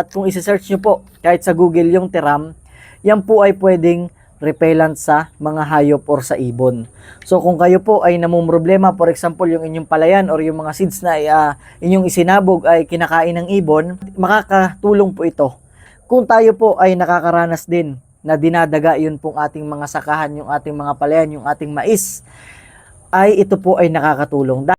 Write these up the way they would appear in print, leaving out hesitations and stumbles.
At kung isi-search nyo po kahit sa Google yung tiram, yan po ay pwedeng repellent sa mga hayop or sa ibon. So kung kayo po ay namumroblema, for example yung inyong palayan or yung mga seeds na inyong isinabog ay kinakain ng ibon, makakatulong po ito. Kung tayo po ay nakakaranas din na dinadaga yun pong ating mga sakahan, yung ating mga palayan, yung ating mais, ay ito po ay nakakatulong.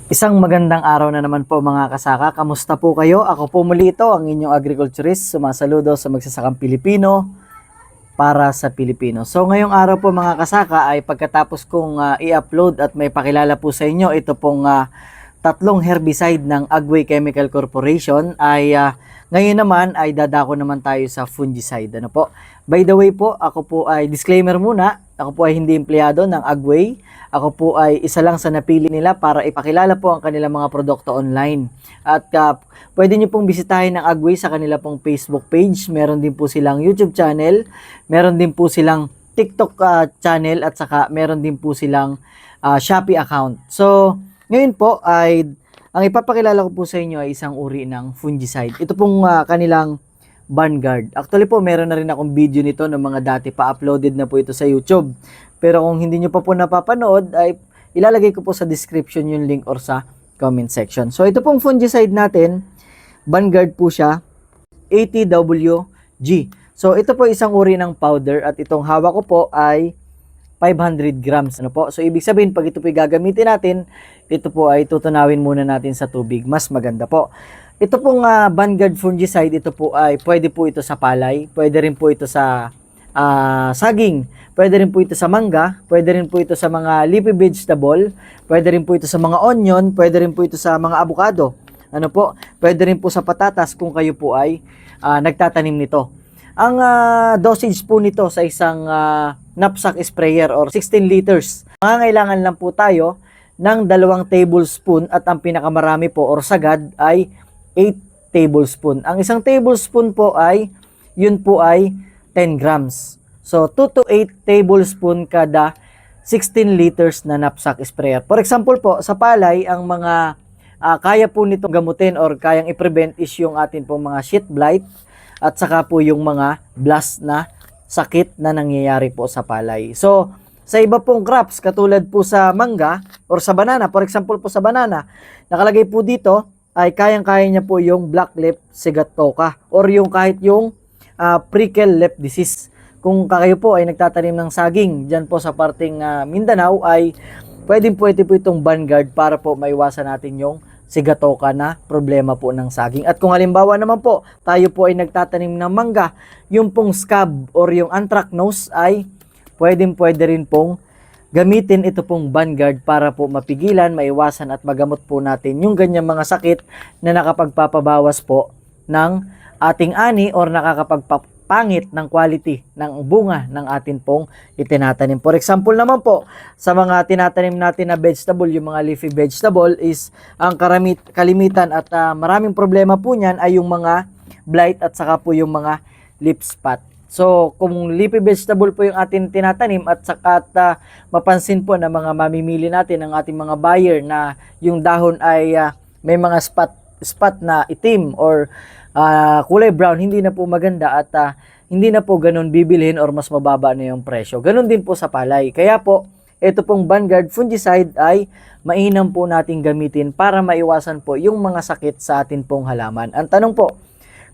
Isang magandang araw na naman po mga kasaka. Kamusta po kayo? Ako po muli ito, ang inyong agriculturist. Sumasaludo sa magsasakang Pilipino para sa Pilipino. So ngayong araw po mga kasaka ay pagkatapos kong i-upload at may pakilala po sa inyo, ito pong tatlong herbicide ng Agway Chemical Corporation ay ngayon naman ay dadako naman tayo sa fungicide. Ano po? By the way po, ako po ay disclaimer muna. Ako po ay hindi empleyado ng Agway. Ako po ay isa lang sa napili nila para ipakilala po ang kanilang mga produkto online. At pwede nyo pong bisitahin ang Agway sa kanila pong Facebook page. Meron din po silang YouTube channel. Meron din po silang TikTok channel at saka meron din po silang Shopee account. So, ngayon po ay ang ipapakilala ko po sa inyo ay isang uri ng fungicide. Ito pong kanilang Vanguard. Actually po, meron na rin akong video nito ng mga dati pa-uploaded na po ito sa YouTube. Pero kung hindi nyo pa po napapanood, ay ilalagay ko po sa description yung link or sa comment section. So, ito pong fungicide natin, Vanguard po siya, 80WG. So, ito po isang uri ng powder at itong hawak ko po ay 500 grams. Ano po? So, ibig sabihin, pag ito po gagamitin natin, ito po ay tutunawin muna natin sa tubig. Mas maganda po. Ito pong Vanguard fungicide, ito po ay pwede po ito sa palay, pwede rin po ito sa saging, pwede rin po ito sa mangga, pwede rin po ito sa mga leafy vegetable, pwede rin po ito sa mga onion, pwede rin po ito sa mga avocado. Ano po? Pwede rin po sa patatas kung kayo po ay nagtatanim nito. Ang dosage po nito sa isang knapsack sprayer or 16 liters. Mangangailangan lang po tayo ng 2 tablespoon at ang pinakamarami po or sagad ay 8 tablespoon. Ang isang tablespoon po ay, yun po ay 10 grams. So, 2 to 8 tablespoon kada 16 liters na knapsack sprayer. For example po, sa palay, ang mga kaya po nitong gamutin or kayang i-prevent is yung atin pong mga sheet blight at saka po yung mga blast na sakit na nangyayari po sa palay. So, sa iba pong crops, katulad po sa mangga or sa banana, for example po sa banana, nakalagay po dito, ay kayang-kaya niya po yung black leaf sigatoka or yung kahit yung prickle leaf disease. Kung kayo po ay nagtatanim ng saging dyan po sa parting Mindanao ay pwede po itong Vanguard para po maiwasan natin yung sigatoka na problema po ng saging. At kung halimbawa naman po tayo po ay nagtatanim ng mangga, yung pong scab or yung anthracnose ay pwede rin pong gamitin ito pong Vanguard para po mapigilan, maiwasan at magamot po natin yung ganyang mga sakit na nakapagpapabawas po ng ating ani or nakakapagpapangit ng quality ng bunga ng atin pong itinatanim. For example naman po, sa mga tinatanim natin na vegetable, yung mga leafy vegetable is ang kalimitan at maraming problema po niyan ay yung mga blight at saka po yung mga leaf spot. So, kung leafy vegetable po yung atin tinatanim at saka mapansin po na mga mamimili natin ng ating mga buyer na yung dahon ay may mga spot na itim or kulay brown, hindi na po maganda at hindi na po ganun bibilhin or mas mababa na yung presyo. Ganun din po sa palay. Kaya po, ito pong Vanguard fungicide ay mainam po nating gamitin para maiwasan po yung mga sakit sa atin pong halaman. Ang tanong po,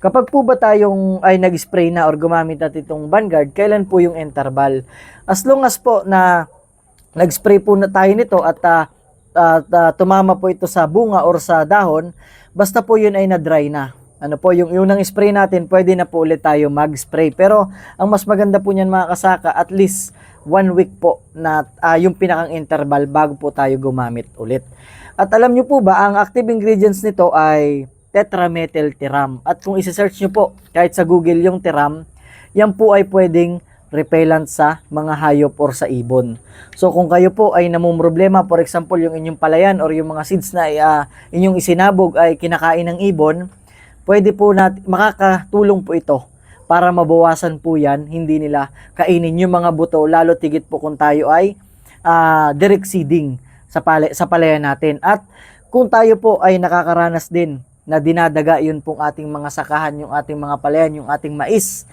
kapag po ba tayong ay nag-spray na or gumamit natin itong Vanguard, kailan po yung interval? As long as po na nag-spray po na tayo nito at tumama po ito sa bunga or sa dahon, basta po yun ay na-dry na. Ano po, yung unang spray natin, pwede na po ulit tayo mag-spray. Pero ang mas maganda po niyan mga kasaka, at least 1 week po na yung pinakang interval bago po tayo gumamit ulit. At alam nyo po ba, ang active ingredients nito ay tetramethyl tiram. At kung isi-search nyo po kahit sa Google yung tiram, yan po ay pwedeng repellent sa mga hayop or sa ibon. So kung kayo po ay namumroblema, for example yung inyong palayan or yung mga seeds na inyong isinabog ay kinakain ng ibon, pwede po makakatulong po ito para mabawasan po yan, hindi nila kainin yung mga buto, lalo tigit po kung tayo ay direct seeding sa palayan natin. At kung tayo po ay nakakaranas din na dinadaga yun pong ating mga sakahan, yung ating mga palayan, yung ating mais,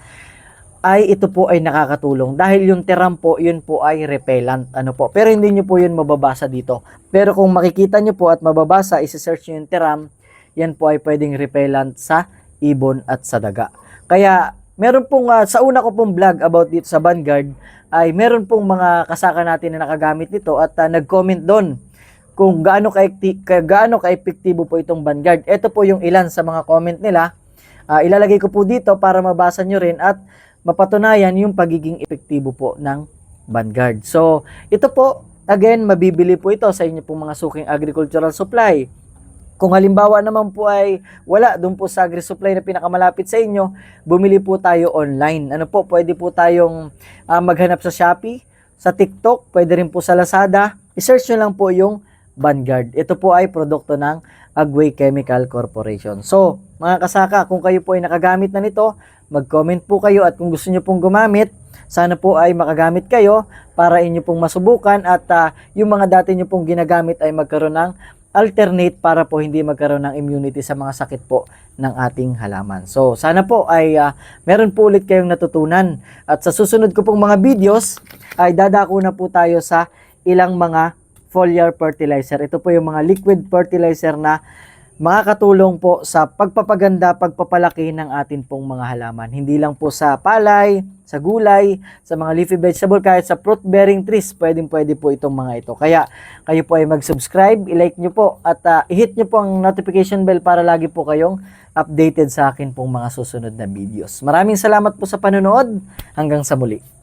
ay ito po ay nakakatulong dahil yung teram po, yun po ay repellent, ano po, pero hindi nyo po yun mababasa dito. Pero kung makikita nyo po at mababasa, isi-search nyo yung teram, yan po ay pwedeng repellent sa ibon at sa daga. Kaya meron pong sa una ko pong vlog about dito sa Vanguard, ay meron pong mga kasaka natin na nakagamit nito at nag-comment doon kung gaano ka-epektibo po itong Vanguard. Ito po yung ilan sa mga comment nila. Ilalagay ko po dito para mabasa nyo rin at mapatunayan yung pagiging epektibo po ng Vanguard. So, ito po, again, mabibili po ito sa inyo pong mga suking agricultural supply. Kung halimbawa naman po ay wala doon po sa agri-supply na pinakamalapit sa inyo, bumili po tayo online. Ano po, pwede po tayong maghanap sa Shopee, sa TikTok, pwede rin po sa Lazada. I-search nyo lang po yung Vanguard. Ito po ay produkto ng Agway Chemical Corporation. So, mga kasaka, kung kayo po ay nakagamit na nito, mag-comment po kayo at kung gusto nyo pong gumamit, sana po ay makagamit kayo para inyo pong masubukan at yung mga dati nyo pong ginagamit ay magkaroon ng alternate para po hindi magkaroon ng immunity sa mga sakit po ng ating halaman. So, sana po ay meron po ulit kayong natutunan. At sa susunod ko pong mga videos, ay dadako na po tayo sa ilang mga foliar fertilizer. Ito po yung mga liquid fertilizer na makakatulong po sa pagpapaganda, pagpapalaki ng atin pong mga halaman. Hindi lang po sa palay, sa gulay, sa mga leafy vegetable, kahit sa fruit-bearing trees, pwede po itong mga ito. Kaya kayo po ay mag-subscribe, i-like nyo po, at i-hit nyo po ang notification bell para lagi po kayong updated sa akin pong mga susunod na videos. Maraming salamat po sa panonood. Hanggang sa muli.